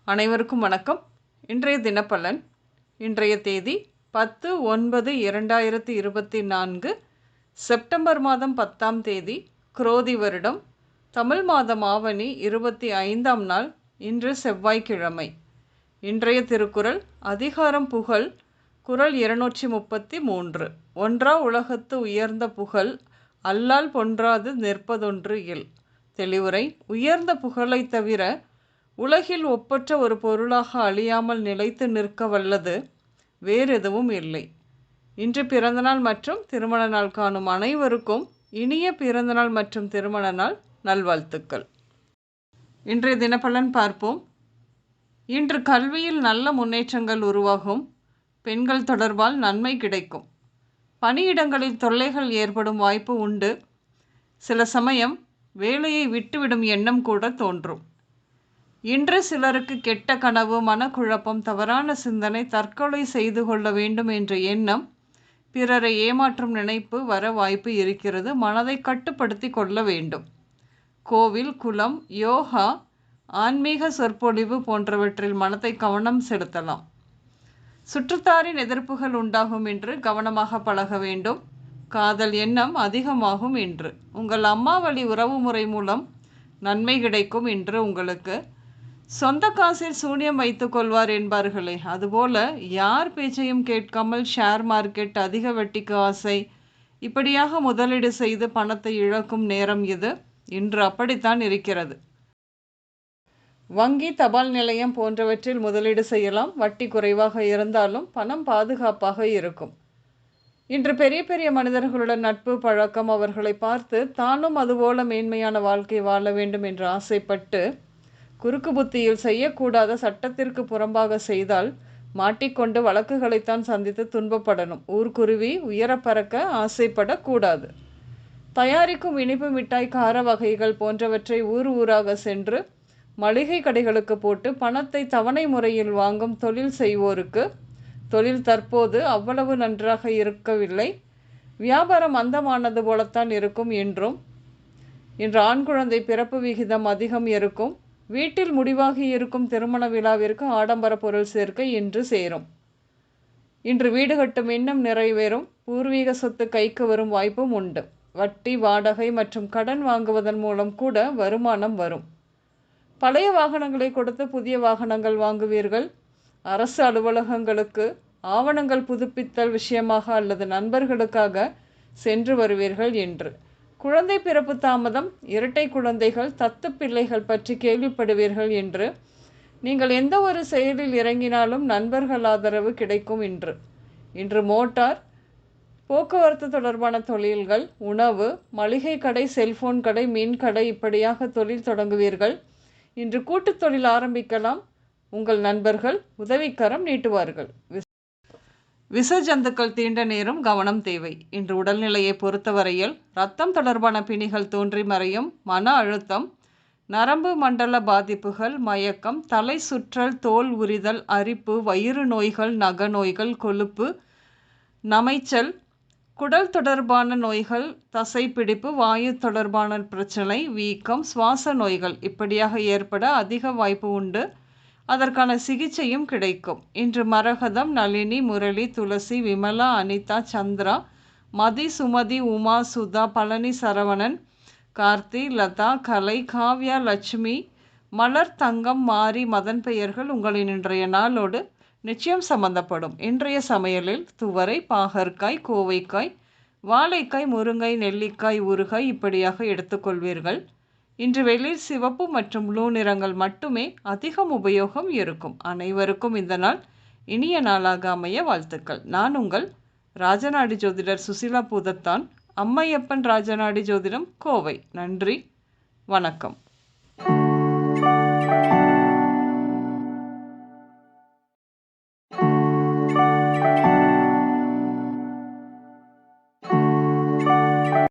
அனைவருக்கும் வணக்கம். இன்றைய தினப்பலன். இன்றைய தேதி 10/9/2024 செப்டம்பர் மாதம் 10ஆம் தேதி குரோதி வருடம் தமிழ் மாதம் ஆவணி 25ஆம் நாள். இன்று செவ்வாய்க்கிழமை. இன்றைய திருக்குறள் அதிகாரம் புகழ். குறள் 233. ஒன்றா உலகத்து உயர்ந்த புகழ் அல்லால் பொன்றாது நிற்பதொன்று இல். தெளிவுரை. உயர்ந்த புகழை தவிர உலகில் ஒப்பற்ற ஒரு பொருளாக அழியாமல் நிலைத்து நிற்க வல்லது வேறெதுவும் இல்லை. இன்று பிறந்தநாள் மற்றும் திருமண நாள் காணும் அனைவருக்கும் இனிய பிறந்தநாள் மற்றும் திருமண நாள் நல்வாழ்த்துக்கள். இன்றைய தினப்பலன் பார்ப்போம். இன்று கல்வியில் நல்ல முன்னேற்றங்கள் உருவாகும். பெண்கள் தொடர்பால் நன்மை கிடைக்கும். பணியிடங்களில் தொல்லைகள் ஏற்படும் வாய்ப்பு உண்டு. சில சமயம் வேலையை விட்டுவிடும் எண்ணம் கூட தோன்றும். இன்று சிலருக்கு கெட்ட கனவு, மனக்குழப்பம், தவறான சிந்தனை, தற்கொலை செய்து கொள்ள வேண்டும் என்ற எண்ணம், பிறரை ஏமாற்றும் நினைப்பு வர வாய்ப்பு இருக்கிறது. மனதை கட்டுப்படுத்தி கொள்ள வேண்டும். கோவில், குலம், யோகா, ஆன்மீக சொற்பொழிவு போன்றவற்றில் மனதை கவனம் செலுத்தலாம். சுற்றத்தாரின் எதிர்ப்புகள் உண்டாகும் என்று கவனமாக பழக வேண்டும். காதல் எண்ணம் அதிகமாகும் என்று. உங்கள் அம்மா வழி உறவுமுறை மூலம் நன்மை கிடைக்கும் என்று உங்களுக்கு. சொந்த காசில் சூனியம் வைத்துக் கொள்வார் என்பார்களே, அதுபோல யார் பேச்சையும் கேட்காமல் ஷேர் மார்க்கெட், அதிக வட்டிக்கு ஆசை, இப்படியாக முதலீடு செய்து பணத்தை இழக்கும் நேரம் இது. இன்று அப்படித்தான் இருக்கிறது. வங்கி, தபால் நிலையம் போன்றவற்றில் முதலீடு செய்யலாம். வட்டி குறைவாக இருந்தாலும் பணம் பாதுகாப்பாக இருக்கும். இன்று பெரிய பெரிய மனிதர்களுடன் நட்பு பழக்கம், அவர்களை பார்த்து தானும் அதுபோல மேன்மையான வாழ்க்கை வாழ வேண்டும் என்று ஆசைப்பட்டு குறுக்கு புத்தியில் செய்யக்கூடாத, சட்டத்திற்கு புறம்பாக செய்தால் மாட்டிக்கொண்டு வழக்குகளைத்தான் சந்தித்து துன்பப்படணும். ஊர்க்குருவி உயர பறக்க ஆசைப்படக்கூடாது. தயாரிக்கும் இனிப்பு மிட்டாய், கார வகைகள் போன்றவற்றை ஊர் ஊராக சென்று மளிகை கடைகளுக்கு போட்டு பணத்தை தவணை முறையில் வாங்கும் தொழில் செய்வோருக்கு தொழில் தற்போது அவ்வளவு நன்றாக இருக்கவில்லை. வியாபாரம் மந்தமானது போலத்தான் இருக்கும் என்றும். இன்று ஆண் குழந்தை பிறப்பு விகிதம் அதிகம் இருக்கும். வீட்டில் முடிவாகி இருக்கும் திருமண விழாவிற்கு ஆடம்பர பொருள் சேர்க்கை இன்று சேரும். இன்று வீடு கட்டும் எண்ணம் நிறைவேறும். பூர்வீக சொத்து கைக்கு வரும் வாய்ப்பும் உண்டு. வட்டி, வாடகை மற்றும் கடன் வாங்குவதன் மூலம் கூட வருமானம் வரும். பழைய வாகனங்களை கொடுத்து புதிய வாகனங்கள் வாங்குவீர்கள். அரசு அலுவலகங்களுக்கு ஆவணங்கள் புதுப்பித்தல் விஷயமாக அல்லது நண்பர்களுக்காக சென்று வருவீர்கள் என்று. குழந்தை பிறப்பு தாமதம், இரட்டை குழந்தைகள், தத்து பிள்ளைகள் பற்றி கேள்விப்படுவீர்கள் என்று. நீங்கள் எந்த ஒரு செயலில் இறங்கினாலும் நண்பர்கள் ஆதரவு கிடைக்கும் இன்று. இன்று மோட்டார் போக்குவரத்து தொடர்பான தொழில்கள், உணவு, மளிகை கடை, செல்போன் கடை, மீன் கடை, இப்படியாக தொழில் தொடங்குவீர்கள். இன்று கூட்டுத் தொழில் ஆரம்பிக்கலாம். உங்கள் நண்பர்கள் உதவிக்கரம் நீட்டுவார்கள். விசஜந்துக்கள் தீண்ட நேரும், கவனம் தேவை. இன்று உடல்நிலையை பொறுத்தவரையில் இரத்தம் தொடர்பான பிணிகள் தோன்றி மறையும். மன அழுத்தம், நரம்பு மண்டல பாதிப்புகள், மயக்கம், தலை சுற்றல், தோல் உரிதல், அரிப்பு, வயிறு நோய்கள், நக நோய்கள், கொழுப்பு, நமைச்சல், குடல் தொடர்பான நோய்கள், தசைப்பிடிப்பு, வாயு தொடர்பான பிரச்சனை, வீக்கம், சுவாச நோய்கள் இப்படியாக ஏற்பட அதிக வாய்ப்பு உண்டு. அதற்கான சிகிச்சையும் கிடைக்கும். இன்று மரகதம், நளினி, முரளி, துளசி, விமலா, அனிதா, சந்திரா, மதி, சுமதி, உமா, சுதா, பழனி, சரவணன், கார்த்தி, லதா, கலை, காவ்யா, லட்சுமி, மலர், தங்கம், மாரி, மதன் பெயர்கள் உங்களின் இன்றைய நாளோடு நிச்சயம் சம்பந்தப்படும். இன்றைய சமையலில் துவரை, பாகற்காய், கோவைக்காய், வாழைக்காய், முருங்கை, நெல்லிக்காய், ஊறுகாய் இப்படியாக எடுத்துக்கொள்வீர்கள். இன்று வெளிர் சிவப்பு மற்றும் ப்ளூ நிறங்கள் மட்டுமே அதிகம் உபயோகம் இருக்கும். அனைவருக்கும் இந்த நாள் இனிய நாளாக அமைய வாழ்த்துக்கள். நான் உங்கள் ராஜநாடி ஜோதிடர் சுசிலா பூதத்தான், அம்மையப்பன் ராஜநாடி ஜோதிடம், கோவை. நன்றி, வணக்கம்.